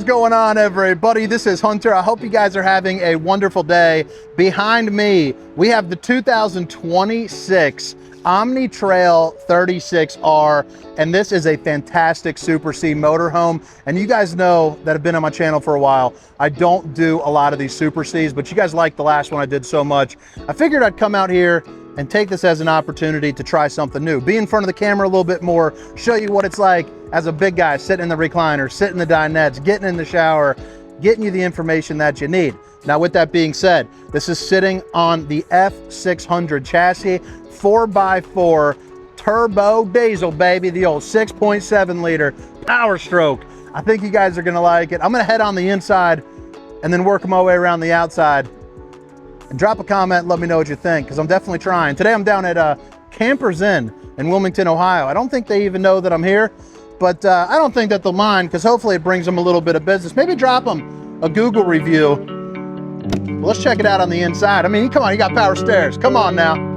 going on, everybody? This is Hunter. I hope you guys are having a wonderful day. Behind me, we have the 2026 Omni Trail R36, and this is a fantastic Super C motorhome. And you guys know that have been on my channel for a while, I don't do a lot of these Super Cs, but you guys liked the last one I did so much. I figured I'd come out here and take this as an opportunity to try something new. Be in front of the camera a little bit more, show you what it's like as a big guy sitting in the recliner, sitting in the dinettes, getting in the shower, getting you the information that you need. Now, with that being said, this is sitting on the F600 chassis, 4x4 turbo diesel, baby, the old 6.7 liter Power Stroke. I think you guys are gonna like it. I'm gonna head on the inside and then work my way around the outside. And drop a comment, let me know what you think, because I'm definitely trying. Today I'm down at Campers Inn in Wilmington, Ohio. I don't think they even know that I'm here, but I don't think that they'll mind, because hopefully it brings them a little bit of business. Maybe drop them a Google review. Well, let's check it out on the inside. I mean, come on, you got power stairs. Come on now.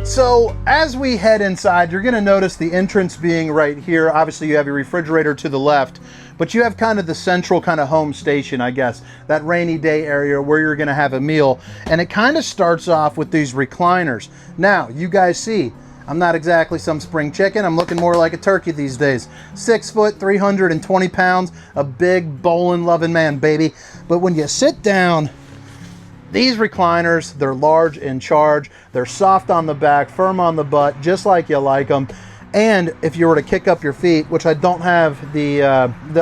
So as we head inside, you're gonna notice the entrance being right here. Obviously you have your refrigerator to the left, but you have kind of the central kind of home station, I guess, that rainy day area where you're gonna have a meal. And it kind of starts off with these recliners. Now, you guys see, I'm not exactly some spring chicken. I'm looking more like a turkey these days. 6 foot, 320 pounds, a big bowling loving man, baby. But when you sit down, these recliners, they're large in charge, they're soft on the back, firm on the butt, just like you like them. And if you were to kick up your feet, which I don't have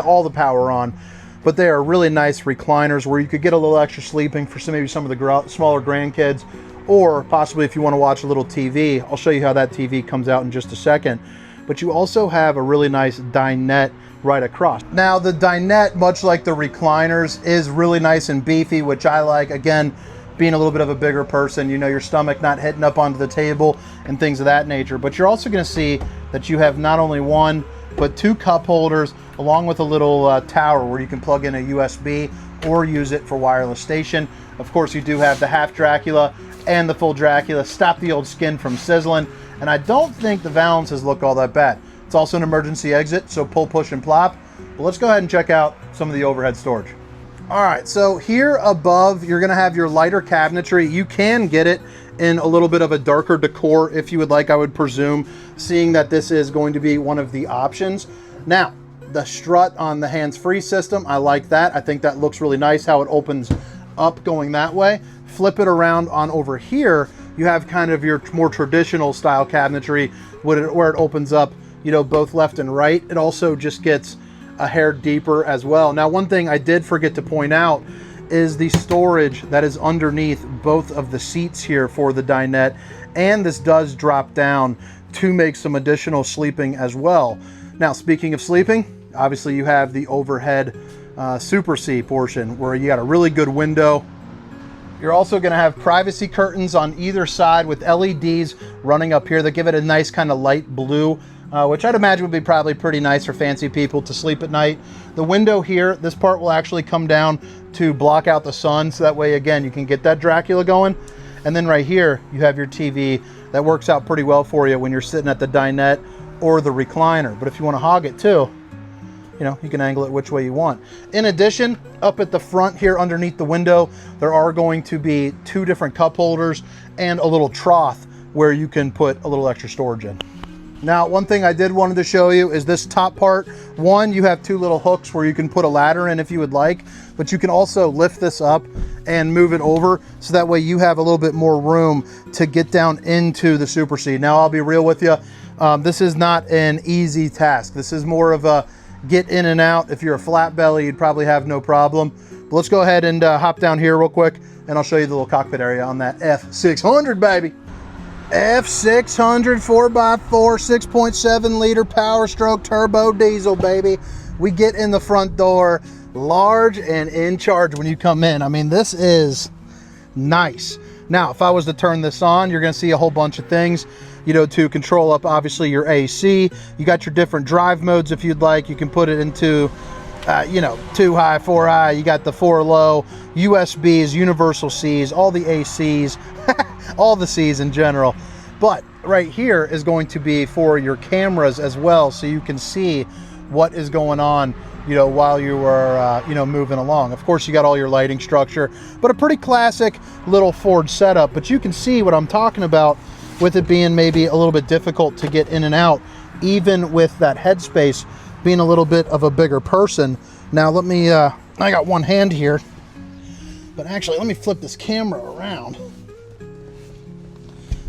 all the power on, but they are really nice recliners where you could get a little extra sleeping for maybe some of the smaller grandkids, or possibly if you want to watch a little TV. I'll show you how that TV comes out in just a second. But you also have a really nice dinette right across. Now the dinette, much like the recliners, is really nice and beefy, which I like. Again, being a little bit of a bigger person, you know, your stomach not hitting up onto the table and things of that nature. But you're also going to see that you have not only one, but 2 cup holders, along with a little tower where you can plug in a USB or use it for wireless station. Of course, you do have the half Dracula and the full Dracula. Stop the old skin from sizzling. And I don't think the valances look all that bad. It's also an emergency exit, so pull, push, and plop. But let's go ahead and check out some of the overhead storage. All right, so here above, you're gonna have your lighter cabinetry. You can get it in a little bit of a darker decor if you would like, I would presume, seeing that this is going to be one of the options. Now, the strut on the hands-free system, I like that. I think that looks really nice, how it opens up going that way. Flip it around on over here, you have kind of your more traditional style cabinetry where it opens up, you know, both left and right. It also just gets a hair deeper as well. Now, one thing I did forget to point out is the storage that is underneath both of the seats here for the dinette, and this does drop down to make some additional sleeping as well. Now, speaking of sleeping, obviously you have the overhead Super C portion where you got a really good window. You're also going to have privacy curtains on either side with LEDs running up here that give it a nice kind of light blue, which I'd imagine would be probably pretty nice for fancy people to sleep at night. The window here, this part will actually come down to block out the sun, so that way, again, you can get that Dracula going. And then right here, you have your TV that works out pretty well for you when you're sitting at the dinette or the recliner. But if you want to hog it too, you know, you can angle it which way you want. In addition, up at the front here underneath the window, there are going to be 2 different cup holders and a little trough where you can put a little extra storage in. Now, one thing I did wanted to show you is this top part. One, you have 2 little hooks where you can put a ladder in if you would like, but you can also lift this up and move it over, so that way you have a little bit more room to get down into the Super C. Now, I'll be real with you. This is not an easy task. This is more of a get in and out. If you're a flat belly, you'd probably have no problem. But let's go ahead and hop down here real quick, and I'll show you the little cockpit area on that F600, baby. F600 4x4 6.7 liter Power Stroke turbo diesel, baby. We get in the front door, large and in charge when you come in. I mean, this is nice. Now, if I was to turn this on, you're going to see a whole bunch of things, you know, to control up, obviously, your AC. You got your different drive modes if you'd like. You can put it into, you know, 2 high, 4 high. You got the 4 low, USBs, universal Cs, all the ACs, all the Cs in general. But right here is going to be for your cameras as well, so you can see what is going on, you know, while you are, you know, moving along. Of course, you got all your lighting structure, but a pretty classic little Ford setup. But you can see what I'm talking about with it being maybe a little bit difficult to get in and out, even with that headspace being a little bit of a bigger person. Now, let me, I got one hand here, but actually, let me flip this camera around.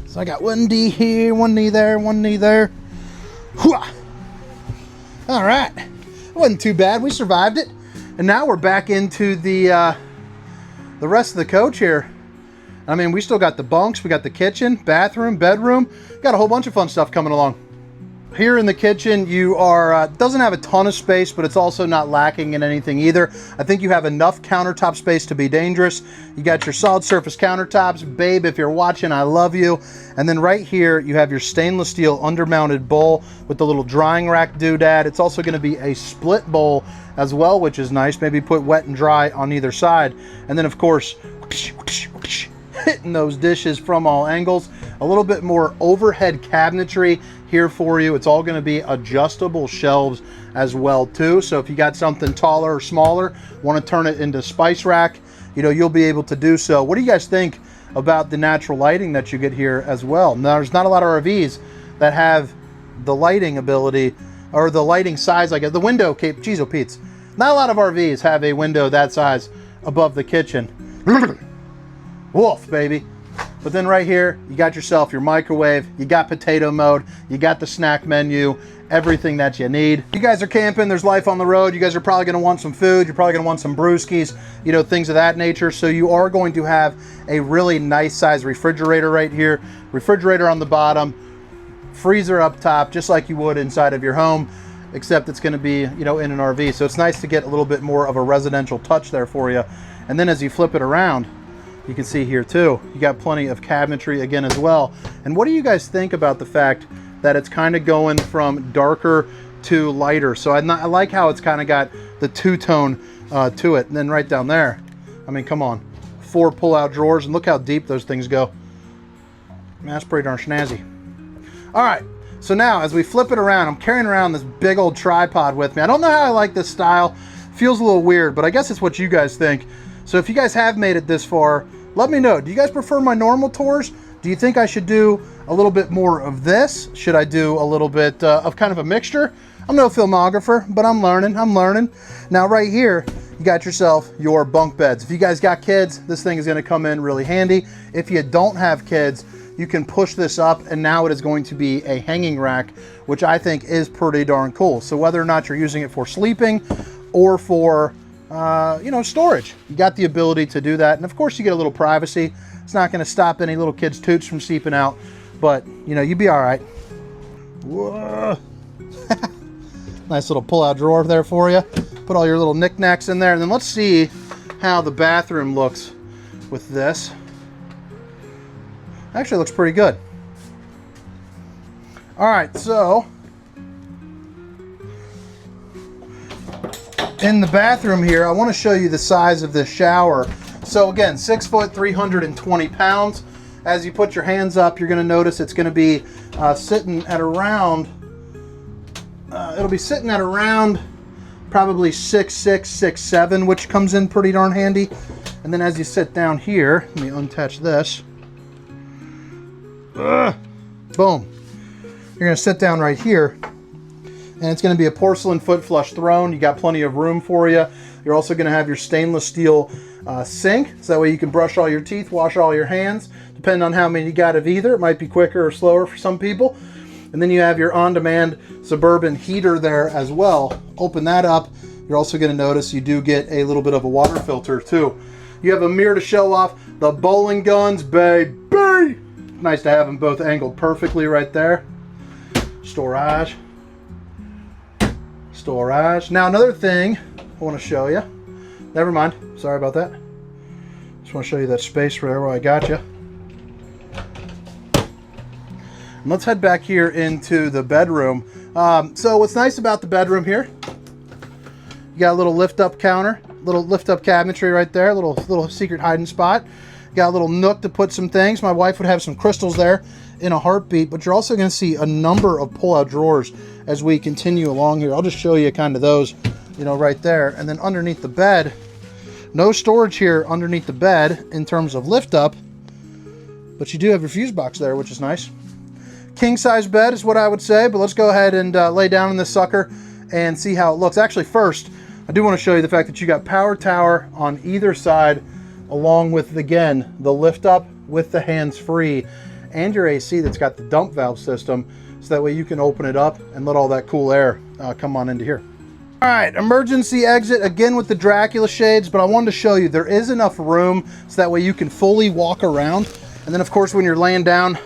So I got one knee here, one knee there, one knee there. Hooah! All right. It wasn't too bad. We survived it. And now we're back into the rest of the coach here. I mean, we still got the bunks, we got the kitchen, bathroom, bedroom. Got a whole bunch of fun stuff coming along. Here in the kitchen, you are, doesn't have a ton of space, but it's also not lacking in anything either. I think you have enough countertop space to be dangerous. You got your solid surface countertops. Babe, if you're watching, I love you. And then right here, you have your stainless steel undermounted bowl with the little drying rack doodad. It's also gonna be a split bowl as well, which is nice. Maybe put wet and dry on either side. And then of course, hitting those dishes from all angles. A little bit more overhead cabinetry here for you. It's all going to be adjustable shelves as well too. So if you got something taller or smaller, want to turn it into spice rack, you know, you'll be able to do so. What do you guys think about the natural lighting that you get here as well? Now, there's not a lot of RVs that have the lighting ability or the lighting size, like the window cape. Jeez, oh Pete's. Not a lot of RVs have a window that size above the kitchen. Wolf, baby. But then right here, you got yourself your microwave, you got potato mode, you got the snack menu, everything that you need. You guys are camping, there's life on the road, you guys are probably gonna want some food, you're probably gonna want some brewskis, you know, things of that nature. So you are going to have a really nice size refrigerator right here, refrigerator on the bottom, freezer up top, just like you would inside of your home, except it's gonna be, you know, in an RV. So it's nice to get a little bit more of a residential touch there for you. And then as you flip it around, you can see here too, you got plenty of cabinetry again as well. And what do you guys think about the fact that it's kind of going from darker to lighter? So I like how it's kind of got the two-tone to it. And then right down there, I mean, come on, 4 pull-out drawers, and look how deep those things go. Man, that's pretty darn snazzy. All right, so now as we flip it around, I'm carrying around this big old tripod with me. I don't know how I like this style. Feels a little weird, but I guess it's what you guys think. So if you guys have made it this far, let me know. Do you guys prefer my normal tours? Do you think I should do a little bit more of this? Should I do a little bit of kind of a mixture? I'm no filmographer, but I'm learning. Now right here, you got yourself your bunk beds. If you guys got kids, this thing is gonna come in really handy. If you don't have kids, you can push this up and now it is going to be a hanging rack, which I think is pretty darn cool. So whether or not you're using it for sleeping or for you know, storage, you got the ability to do that. And of course you get a little privacy. It's not going to stop any little kids' toots from seeping out, but you know, you'd be all right. Whoa. Nice little pull-out drawer there for you. Put all your little knickknacks in there. And then let's see how the bathroom looks with this. Actually looks pretty good. All right, so in the bathroom here, I want to show you the size of this shower. So again, 6 foot, 320 pounds. As you put your hands up, you're going to notice it's going to be sitting at around, it'll be sitting at around probably 6'6", 6'7", which comes in pretty darn handy. And then as you sit down here, let me untouch this. Boom. You're going to sit down right here. And it's going to be a porcelain foot flush throne. You got plenty of room for you. You're also going to have your stainless steel sink, so that way you can brush all your teeth, wash all your hands, depending on how many you got of either. It might be quicker or slower for some people. And then you have your on-demand Suburban heater there as well. Open that up. You're also going to notice you do get a little bit of a water filter too. You have a mirror to show off the bowling guns, baby. Nice to have them both angled perfectly right there. Storage. Now another thing I want to show you. Never mind. Sorry about that. Just want to show you that space right where I got you. Let's head back here into the bedroom. So what's nice about the bedroom here, you got a little lift up counter, little lift up cabinetry right there, little secret hiding spot. Got a little nook to put some things. My wife would have some crystals there in a heartbeat, but you're also going to see a number of pull-out drawers as we continue along here. I'll just show you kind of those, you know, right there. And then underneath the bed, no storage here underneath the bed in terms of lift up, but you do have your fuse box there, which is nice. King size bed is what I would say, but let's go ahead and lay down in this sucker and see how it looks. Actually, first, I do want to show you the fact that you got power tower on either side, along with, again, the lift up with the hands-free and your AC that's got the dump valve system, so that way you can open it up and let all that cool air come on into here. All right, emergency exit, again with the Dracula shades, but I wanted to show you there is enough room so that way you can fully walk around. And then, of course, when you're laying down,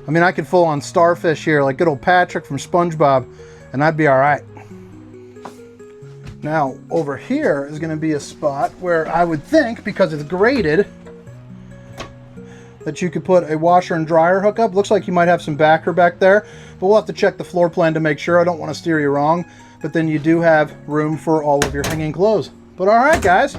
I mean, I could full on starfish here like good old Patrick from SpongeBob, and I'd be all right. Now, over here is going to be a spot where I would think, because it's graded, that you could put a washer and dryer hookup. Looks like you might have some backer back there, but we'll have to check the floor plan to make sure. I don't want to steer you wrong, but then you do have room for all of your hanging clothes. But all right, guys,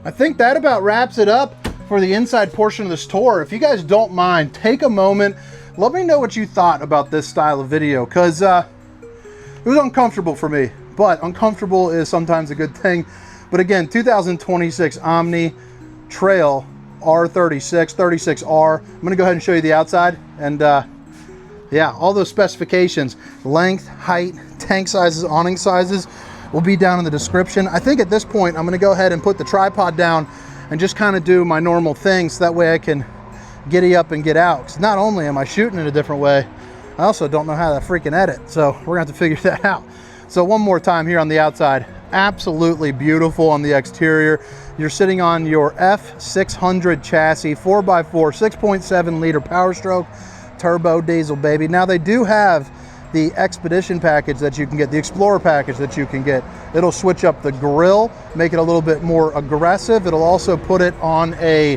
I think that about wraps it up for the inside portion of this tour. If you guys don't mind, take a moment, let me know what you thought about this style of video, because it was uncomfortable for me. But uncomfortable is sometimes a good thing. But again, 2026 Omni Trail R36, 36R. I'm gonna go ahead and show you the outside. And yeah, all those specifications, length, height, tank sizes, awning sizes, will be down in the description. I think at this point, I'm gonna go ahead and put the tripod down and just kind of do my normal things. So that way I can giddy up and get out. Because not only am I shooting in a different way, I also don't know how to freaking edit. So we're gonna have to figure that out. So one more time here on the outside, absolutely beautiful on the exterior. You're sitting on your F600 chassis, 4x4, 6.7 liter Power Stroke, turbo diesel, baby. Now they do have the Expedition package that you can get, the Explorer package that you can get. It'll switch up the grille, make it a little bit more aggressive. It'll also put it on a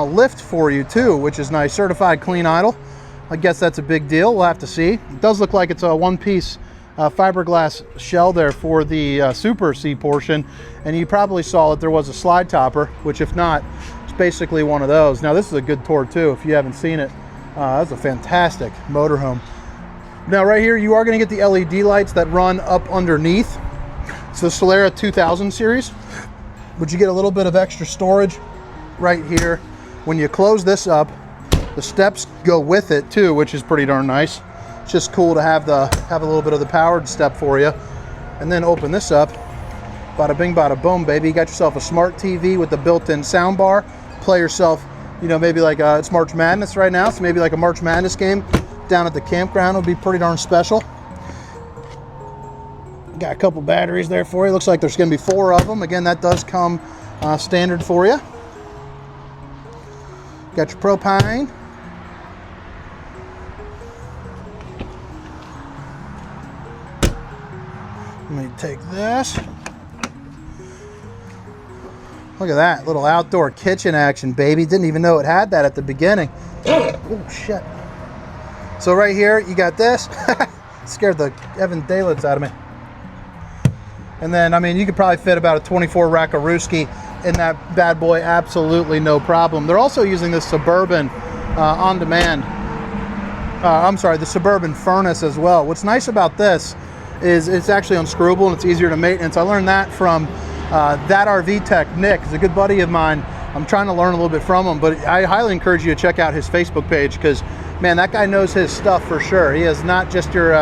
lift for you too, which is nice. Certified clean idle. I guess that's a big deal. We'll have to see. It does look like it's a one-piece fiberglass shell there for the Super C portion, and you probably saw that there was a slide topper, which if not, it's basically one of those. Now this is a good tour too if you haven't seen it. That's a fantastic motorhome. Now right here you are going to get the LED lights that run up underneath. It's the Solera 2000 series, but you get a little bit of extra storage right here. When you close this up, the steps go with it too, which is pretty darn nice. It's just cool to have a little bit of the powered step for you. And then open this up, bada bing bada boom, baby. You got yourself a smart TV with the built-in sound bar. Play yourself, you know, maybe like it's March Madness right now, so maybe like a March Madness game down at the campground would be pretty darn special. Got a couple batteries there for you. Looks like there's going to be 4 of them. Again, that does come standard for you. Got your propane. Let me take this. Look at that little outdoor kitchen action, baby. Didn't even know it had that at the beginning. Oh shit. So right here you got this. Scared the Evan Daylights out of me. And then, I mean, you could probably fit about a 24 Rackarooski in that bad boy, absolutely no problem. They're also using this Suburban on-demand, the Suburban furnace as well. What's nice about this is it's actually unscrewable and it's easier to maintenance. I learned that from That RV Tech, Nick, is a good buddy of mine. I'm trying to learn a little bit from him, but I highly encourage you to check out his Facebook page because, man, that guy knows his stuff for sure. He is not just your,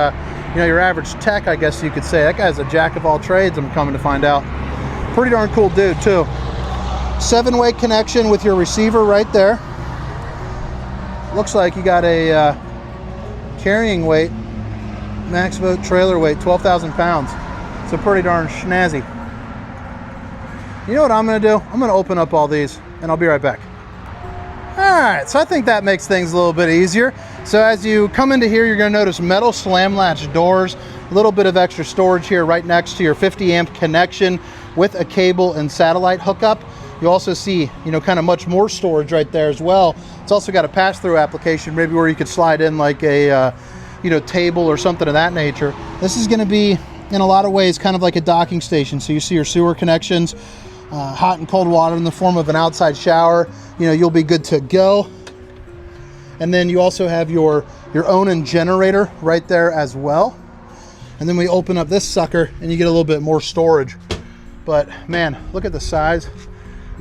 your average tech, I guess you could say. That guy's a jack of all trades, I'm coming to find out. Pretty darn cool dude, too. 7-way connection with your receiver right there. Looks like you got a carrying weight, max boat trailer weight, 12,000 pounds. So pretty darn snazzy. You know what I'm gonna do? I'm gonna open up all these and I'll be right back. All right, so I think that makes things a little bit easier. So as you come into here, you're gonna notice metal slam latch doors, a little bit of extra storage here right next to your 50 amp connection with a cable and satellite hookup. You also see, you know, kind of much more storage right there as well. It's also got a pass-through application, maybe where you could slide in like a, you know, table or something of that nature. This is going to be, in a lot of ways, kind of like a docking station. So you see your sewer connections, hot and cold water in the form of an outside shower. You know, you'll be good to go. And then you also have your Awning generator right there as well. And then we open up this sucker and you get a little bit more storage. But man, look at the size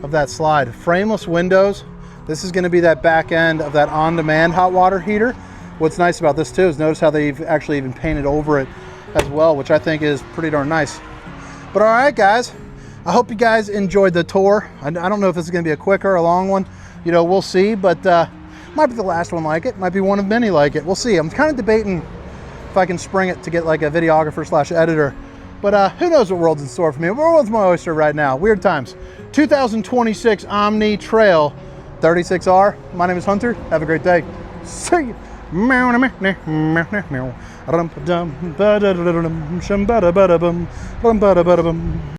of that slide. Frameless windows. This is going to be that back end of that on-demand hot water heater. What's nice about this too is notice how they've actually even painted over it as well, which I think is pretty darn nice. But all right, guys, I hope you guys enjoyed the tour. I don't know if this is going to be a quick or a long one. You know, we'll see, but might be the last one like it. Might be one of many like it. We'll see. I'm kind of debating if I can spring it to get like a videographer / editor. But who knows what world's in store for me. World's my oyster right now. Weird times. 2026 Omni Trail 36R. My name is Hunter. Have a great day. See you.